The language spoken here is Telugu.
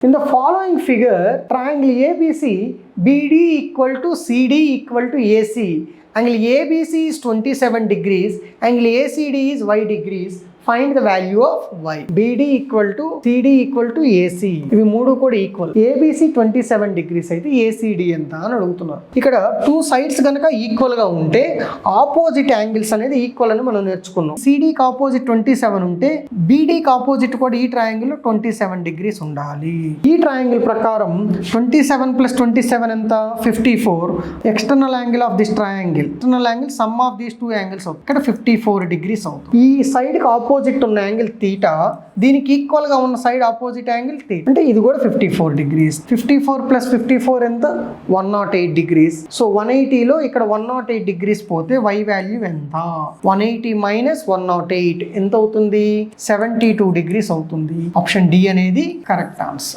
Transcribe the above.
In the following figure, triangle ABC, BD equal to CD equal to AC. Angle ABC is 27 degrees, angle ACD is y degrees. Find the value of y. BD equal to CD equal to AC. ఇవి మూడు కూడా ఈక్వల్. ABC 27 డిగ్రీస్ అయితే ACD ఎంత అని అడుగుతున్నారు. ఇక్కడ టూ సైడ్స్ కనుక ఈక్వల్ గా ఉంటే ఆపోజిట్ యాంగిల్స్ అనేది ఈక్వల్ అని మనం నేర్చుకున్నాం. CDకి ఆపోజిట్ 27 ఉంటే BDకి ఆపోజిట్ కూడా ఈ ట్రయాంగిల్ 27 డిగ్రీస్ ఉండాలి. ఈ ట్రయాంగిల్ ప్రకారం 27 ప్లస్ 27 ఎంత 54. External angle of this triangle, external angle sum of these two angles అవుతుంది. ఇక్కడ 54 డిగ్రీస్ అవుతుంది. ఈ సైడ్ కి ఆపోజిట్ ఉన్న యాంగిల్ తీటా, దీనికి ఈక్వల్ గా ఉన్న సైడ్ ఆపోజిట్ యాంగిల్ తీటా, అంటే ఇది కూడా 54 డిగ్రీస్. 54 ప్లస్ 54 ఎంత 108 డిగ్రీస్. సో 180లో ఇక్కడ 108 డిగ్రీస్ పోతే y వాల్యూ ఎంత 180 మైనస్ 108 ఎంత అవుతుంది 72 డిగ్రీస్ అవుతుంది. ఆప్షన్ డి అనేది కరెక్ట్ ఆన్సర్.